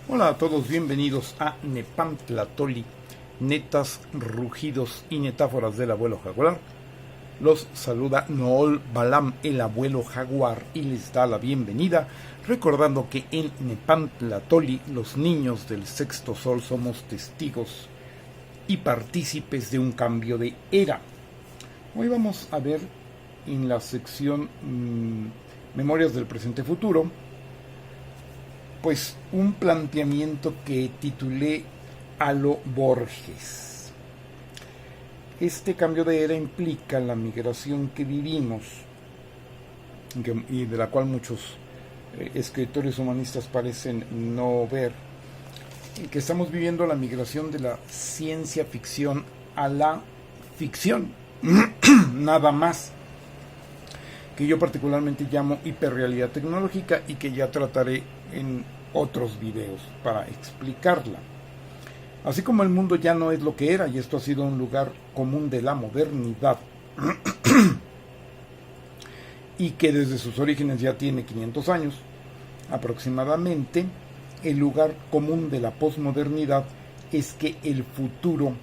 Hola a todos, bienvenidos a Nepantlatoli, netas, rugidos y metáforas del abuelo jaguar. Los saluda Nool Balam, el abuelo jaguar, y les da la bienvenida, recordando que en Nepantlatoli los niños del sexto sol somos testigos y partícipes de un cambio de era. Hoy vamos a ver en la sección Memorias del Presente Futuro, pues un planteamiento que titulé a lo Borges. Este cambio de era implica la migración que vivimos y de la cual muchos escritores humanistas parecen no ver, que estamos viviendo la migración de la ciencia ficción a la ficción, nada más, que yo particularmente llamo hiperrealidad tecnológica y que ya trataré en otros videos para explicarla. Así como el mundo ya no es lo que era, y esto ha sido un lugar común de la modernidad, y que desde sus orígenes ya tiene 500 años aproximadamente, el lugar común de la posmodernidad es que el futuro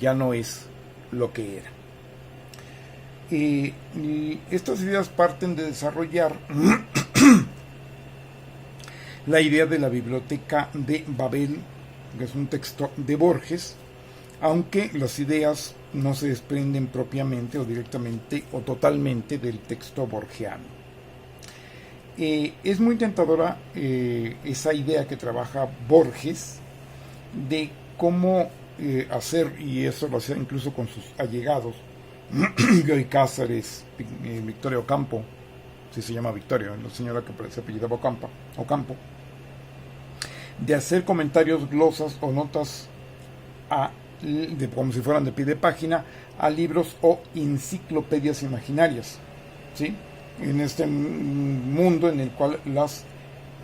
ya no es lo que era. Y estas ideas parten de desarrollar la idea de la biblioteca de Babel, que es un texto de Borges, aunque las ideas no se desprenden propiamente o directamente o totalmente del texto borgiano. Es muy tentadora esa idea que trabaja Borges de cómo hacer, y eso lo hacía incluso con sus allegados, Bioy Cáceres, Victoria Ocampo, si se llama Victoria, la señora que se apellidaba Ocampo, de hacer comentarios, glosas o notas como si fueran de pie de página a libros o enciclopedias imaginarias, ¿sí? En este mundo en el cual las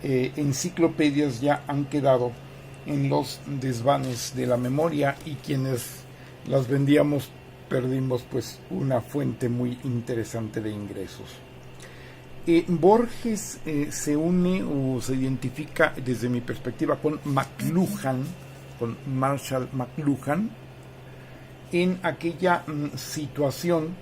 enciclopedias ya han quedado en los desvanes de la memoria, y quienes las vendíamos perdimos pues una fuente muy interesante de ingresos. Borges se une o se identifica desde mi perspectiva con McLuhan, con Marshall McLuhan, en aquella situación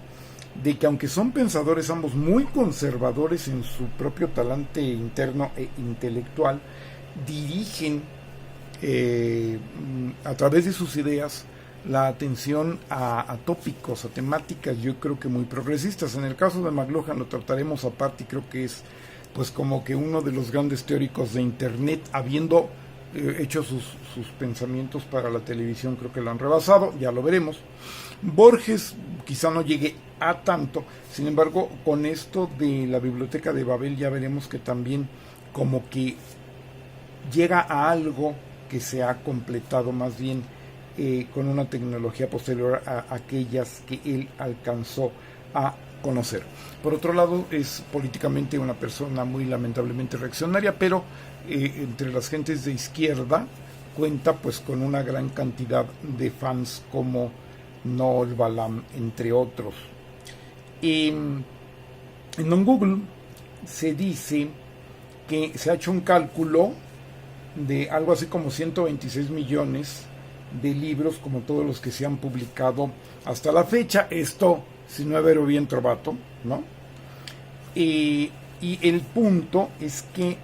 de que aunque son pensadores ambos muy conservadores en su propio talante interno e intelectual, dirigen a través de sus ideas la atención a tópicos, a temáticas, yo creo que muy progresistas. En el caso de McLuhan lo trataremos aparte, y creo que es pues como que uno de los grandes teóricos de internet, habiendo hecho sus pensamientos para la televisión, creo que lo han rebasado, ya lo veremos. Borges quizá no llegue a tanto, sin embargo, con esto de la biblioteca de Babel ya veremos que también como que llega a algo que se ha completado más bien con una tecnología posterior a aquellas que él alcanzó a conocer. Por otro lado, es políticamente una persona muy lamentablemente reaccionaria, pero entre las gentes de izquierda cuenta pues con una gran cantidad de fans como Nool Balam, entre otros. En Google se dice que se ha hecho un cálculo de algo así como 126 millones de libros, como todos los que se han publicado hasta la fecha, esto si no haber bien trovato, ¿no? Y el punto es que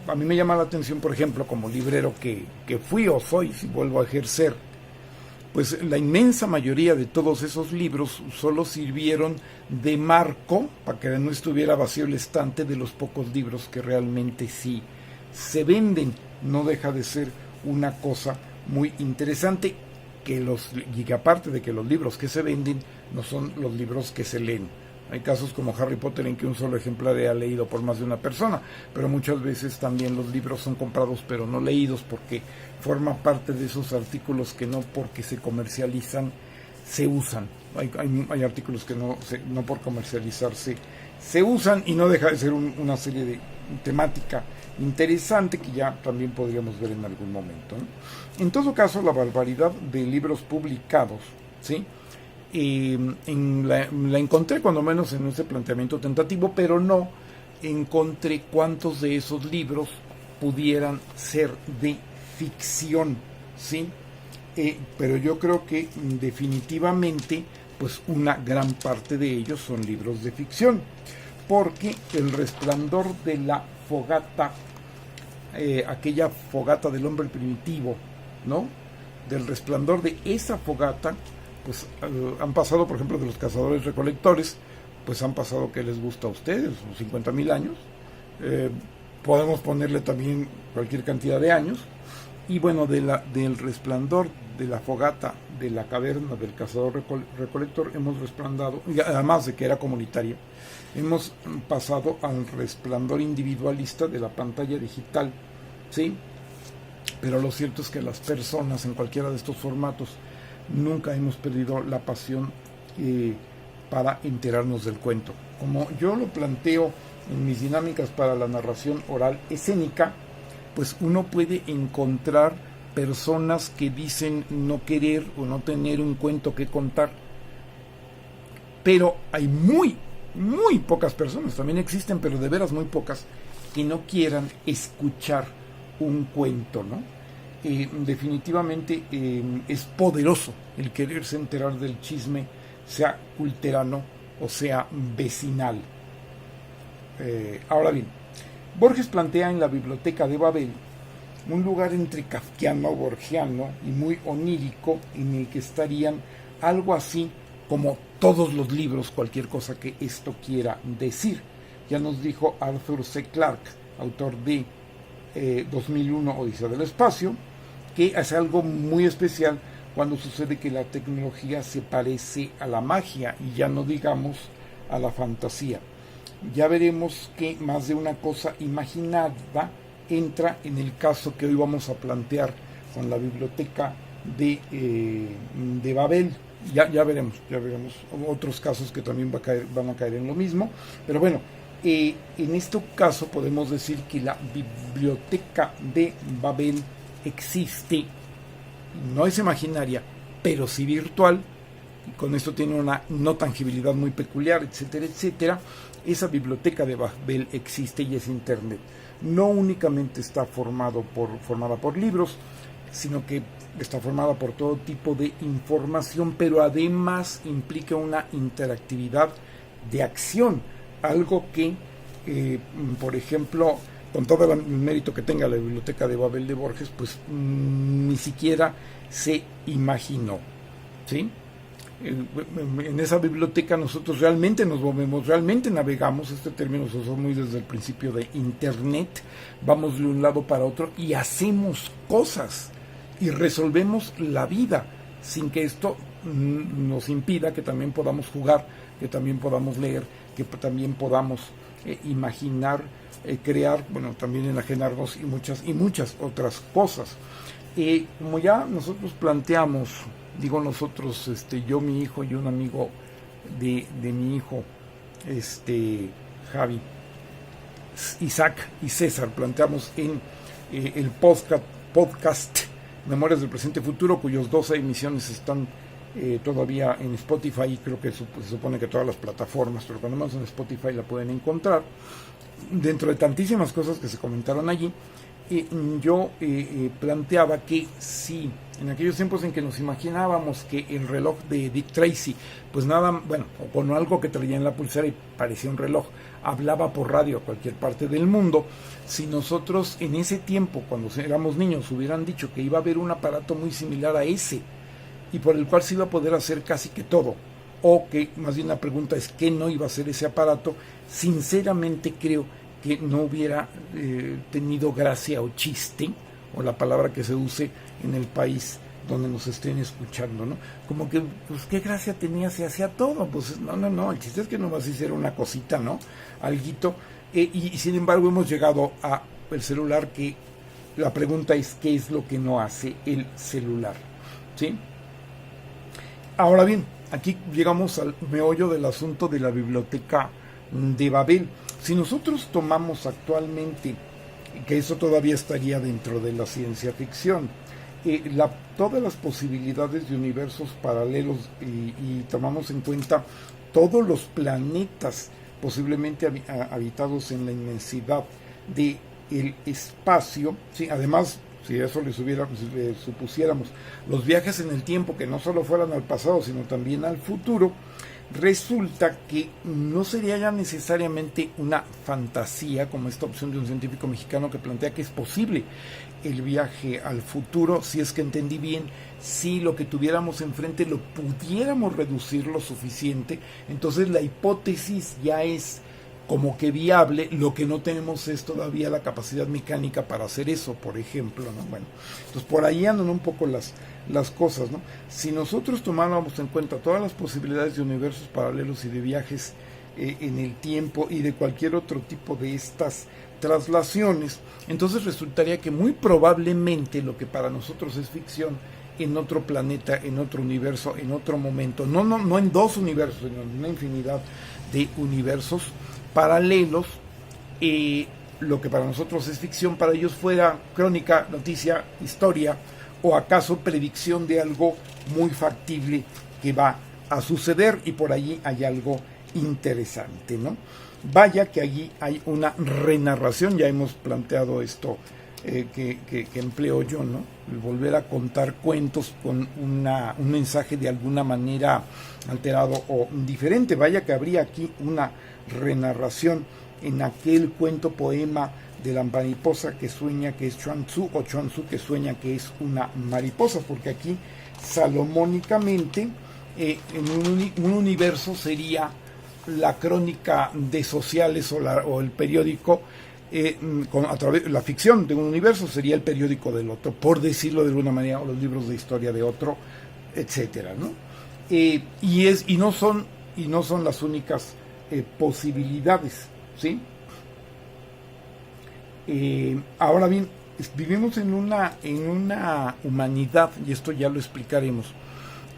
a mí me llama la atención, por ejemplo, como librero que fui o soy, si vuelvo a ejercer, pues la inmensa mayoría de todos esos libros solo sirvieron de marco para que no estuviera vacío el estante de los pocos libros que realmente sí se venden. No deja de ser una cosa muy interesante, y que aparte de que los libros que se venden no son los libros que se leen. Hay casos como Harry Potter en que un solo ejemplar ha leído por más de una persona, pero muchas veces también los libros son comprados pero no leídos, porque forma parte de esos artículos que no porque se comercializan se usan. Hay artículos que no por comercializarse se usan, y no deja de ser una serie de temática interesante que ya también podríamos ver en algún momento, ¿no? En todo caso, la barbaridad de libros publicados, ¿sí? La encontré cuando menos en ese planteamiento tentativo, pero no encontré cuántos de esos libros pudieran ser de ficción, ¿sí? Pero yo creo que definitivamente pues una gran parte de ellos son libros de ficción, porque El Resplandor de la Fogata, aquella fogata del hombre primitivo, ¿no? Del resplandor de esa fogata, pues han pasado, por ejemplo, de Los Cazadores Recolectores, pues han pasado, ¿qué les gusta a ustedes? 50,000 años. Podemos ponerle también cualquier cantidad de años. Y bueno, del resplandor de la fogata de la caverna del cazador recolector hemos resplandado, y además de que era comunitaria, hemos pasado al resplandor individualista de la pantalla digital, ¿sí? Pero lo cierto es que las personas en cualquiera de estos formatos nunca hemos perdido la pasión para enterarnos del cuento. Como yo lo planteo en mis dinámicas para la narración oral escénica, pues uno puede encontrar personas que dicen no querer o no tener un cuento que contar, pero hay muy pocas personas, también existen, pero de veras muy pocas, que no quieran escuchar un cuento, ¿no? Definitivamente es poderoso el quererse enterar del chisme, sea culterano o sea vecinal. Ahora bien, Borges plantea en la Biblioteca de Babel un lugar entre kafkiano, borgiano y muy onírico, en el que estarían algo así como todos los libros, cualquier cosa que esto quiera decir. Ya nos dijo Arthur C. Clarke, autor de 2001 Odisea del Espacio, que hace algo muy especial cuando sucede que la tecnología se parece a la magia y ya no digamos a la fantasía. Ya veremos que más de una cosa imaginada entra en el caso que hoy vamos a plantear con la biblioteca de Babel. Ya veremos otros casos que también van a caer en lo mismo, pero bueno, en este caso podemos decir que la biblioteca de Babel existe, no es imaginaria, pero sí virtual, y con esto tiene una no tangibilidad muy peculiar, etcétera, etcétera. Esa biblioteca de Babel existe y es internet. No únicamente está formada por libros, sino que está formada por todo tipo de información, pero además implica una interactividad de acción, algo que, por ejemplo, con todo el mérito que tenga la Biblioteca de Babel de Borges, pues ni siquiera se imaginó, ¿sí? En esa biblioteca nosotros realmente nos movemos, realmente navegamos, este término se usó muy desde el principio de internet, vamos de un lado para otro y hacemos cosas y resolvemos la vida sin que esto nos impida que también podamos jugar, que también podamos leer, que también podamos imaginar, crear, bueno, también enajenarnos y muchas otras cosas. Como ya nosotros planteamos, digo nosotros, yo, mi hijo y un amigo de mi hijo, Javi, Isaac y César, planteamos en el podcast Memorias del Presente Futuro, cuyos 12 emisiones están todavía en Spotify, y creo que se supone que todas las plataformas, pero cuando más en Spotify la pueden encontrar. Dentro de tantísimas cosas que se comentaron allí, yo planteaba que si en aquellos tiempos en que nos imaginábamos que el reloj de Dick Tracy, pues nada, bueno, o con algo que traía en la pulsera y parecía un reloj, hablaba por radio a cualquier parte del mundo, si nosotros en ese tiempo, cuando éramos niños, hubieran dicho que iba a haber un aparato muy similar a ese, y por el cual se iba a poder hacer casi que todo, o que más bien la pregunta es ¿qué no iba a hacer ese aparato? Sinceramente creo que no hubiera tenido gracia o chiste, o la palabra que se use en el país donde nos estén escuchando, ¿no? Como que, pues, ¿qué gracia tenía? Se hacía todo, pues, no, el chiste es que nomás hiciera una cosita, ¿no? Alguito, y sin embargo hemos llegado a el celular, que la pregunta es ¿qué es lo que no hace el celular? ¿Sí? Ahora bien, aquí llegamos al meollo del asunto de la biblioteca de Babel. Si nosotros tomamos actualmente, que eso todavía estaría dentro de la ciencia ficción, todas las posibilidades de universos paralelos, y tomamos en cuenta todos los planetas posiblemente habitados en la inmensidad de el espacio, ¿sí? Además, si eso le supusiéramos los viajes en el tiempo, que no solo fueran al pasado, sino también al futuro, resulta que no sería ya necesariamente una fantasía, como esta opción de un científico mexicano que plantea que es posible el viaje al futuro, si es que entendí bien, si lo que tuviéramos enfrente lo pudiéramos reducir lo suficiente, entonces la hipótesis ya es como que viable. Lo que no tenemos es todavía la capacidad mecánica para hacer eso, por ejemplo, ¿no? Bueno, entonces por ahí andan un poco las cosas, ¿no? Si nosotros tomáramos en cuenta todas las posibilidades de universos paralelos y de viajes en el tiempo y de cualquier otro tipo de estas traslaciones, entonces resultaría que muy probablemente lo que para nosotros es ficción, en otro planeta, en otro universo, en otro momento, no en dos universos, sino en una infinidad de universos paralelos, lo que para nosotros es ficción, para ellos fuera crónica, noticia, historia, o acaso predicción de algo muy factible que va a suceder, y por allí hay algo interesante, ¿no? Vaya que allí hay una renarración, ya hemos planteado esto que empleo yo, ¿no? El volver a contar cuentos con un mensaje de alguna manera alterado o diferente. Vaya que habría aquí una renarración en aquel cuento poema de la mariposa que sueña que es Chuang Tzu, o Chuang Tzu que sueña que es una mariposa, porque aquí salomónicamente en un universo sería la crónica de sociales o el periódico, a través la ficción de un universo sería el periódico del otro, por decirlo de alguna manera, o los libros de historia de otro, etcétera, ¿no? Y no son las únicas posibilidades, ¿sí? Ahora bien, vivimos en una humanidad, y esto ya lo explicaremos,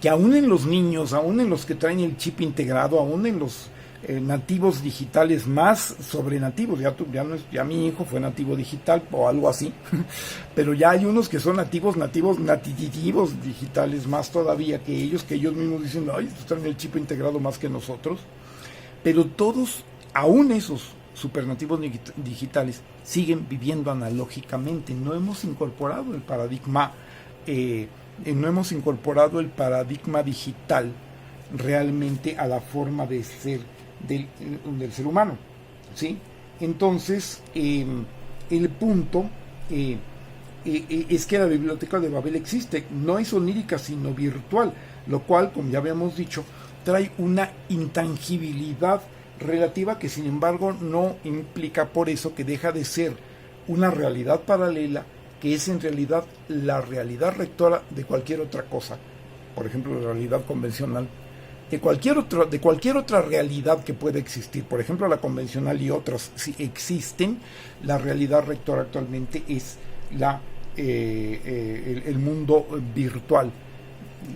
que aún en los niños, aún en los que traen el chip integrado, aún en los nativos digitales más sobrenativos, ya mi hijo fue nativo digital o algo así, pero ya hay unos que son nativos digitales más todavía que ellos mismos dicen, ay, estos traen el chip integrado más que nosotros, pero todos, aún esos supernativos digitales, siguen viviendo analógicamente. No hemos incorporado el paradigma digital realmente a la forma de ser del ser humano, ¿sí? Entonces, el punto es que la biblioteca de Babel existe, no es onírica sino virtual, lo cual, como ya habíamos dicho, trae una intangibilidad relativa que sin embargo no implica por eso que deja de ser una realidad paralela, que es en realidad la realidad rectora de cualquier otra cosa, por ejemplo la realidad convencional, de cualquier otra realidad que pueda existir. Por ejemplo, la convencional y otras si existen, la realidad rectora actualmente es el mundo virtual.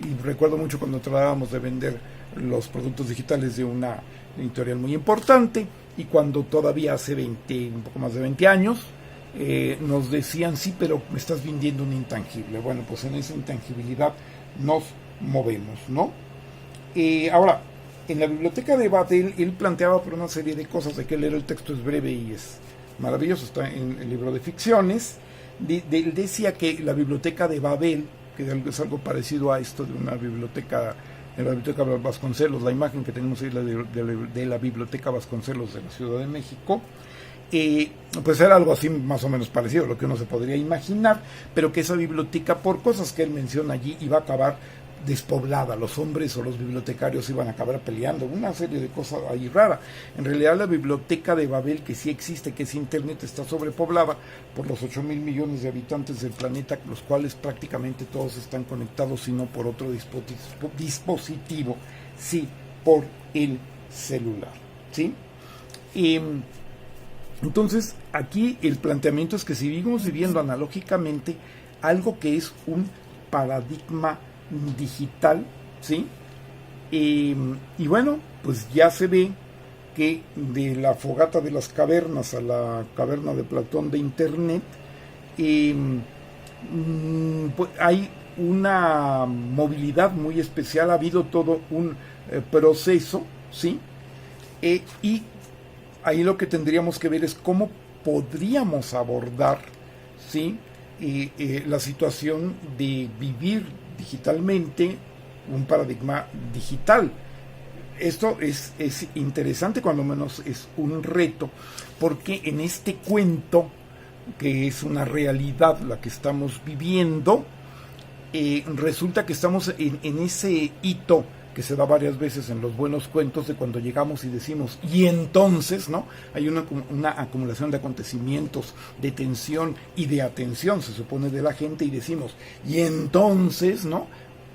Y recuerdo mucho cuando tratábamos de vender los productos digitales de una editorial muy importante, y cuando todavía hace un poco más de 20 años, nos decían, sí, pero me estás vendiendo un intangible. Bueno, pues en esa intangibilidad nos movemos, ¿no? Ahora, en la biblioteca de Babel, él planteaba por una serie de cosas, de que leer el texto es breve y es maravilloso, está en el libro de ficciones. Él decía que la biblioteca de Babel, que es algo parecido a esto de una biblioteca, en la biblioteca Vasconcelos, la imagen que tenemos ahí de la biblioteca Vasconcelos de la Ciudad de México, pues era algo así más o menos parecido a lo que uno se podría imaginar, pero que esa biblioteca, por cosas que él menciona allí, iba a acabar despoblada, los hombres o los bibliotecarios iban a acabar peleando, una serie de cosas ahí raras. En realidad la biblioteca de Babel, que sí existe, que es internet, está sobrepoblada por los 8,000 millones de habitantes del planeta, los cuales prácticamente todos están conectados, si no por otro dispositivo, sí, por el celular, ¿sí? Entonces aquí el planteamiento es que si seguimos viviendo analógicamente algo que es un paradigma digital, ¿sí? Y bueno, pues ya se ve que de la fogata de las cavernas a la caverna de Platón de Internet, pues hay una movilidad muy especial, ha habido todo un proceso, ¿sí? Y ahí lo que tendríamos que ver es cómo podríamos abordar, ¿sí? La situación de vivir digitalmente, un paradigma digital. Esto es interesante, cuando menos es un reto, porque en este cuento, que es una realidad la que estamos viviendo, resulta que estamos en ese hito que se da varias veces en los buenos cuentos, de cuando llegamos y decimos, y entonces, ¿no? Hay una acumulación de acontecimientos, de tensión y de atención, se supone, de la gente, y decimos, y entonces, ¿no?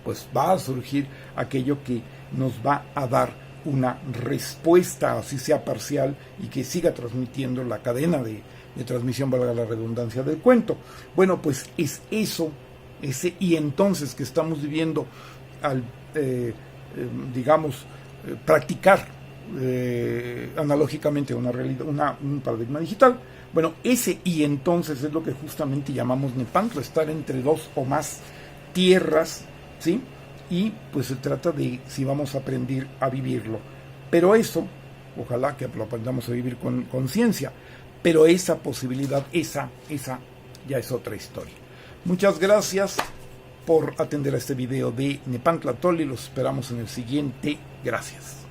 Pues va a surgir aquello que nos va a dar una respuesta, así sea parcial, y que siga transmitiendo la cadena de transmisión, valga la redundancia, del cuento. Bueno, pues es eso, ese y entonces que estamos viviendo al, digamos, practicar analógicamente una realidad, un paradigma digital. Bueno, ese y entonces es lo que justamente llamamos Nepantla, estar entre dos o más tierras, ¿sí? Y pues se trata de si vamos a aprender a vivirlo. Pero eso, ojalá que lo aprendamos a vivir con conciencia, pero esa posibilidad, esa ya es otra historia. Muchas gracias por atender a este video de Nepantla Tolli. Los esperamos en el siguiente. Gracias.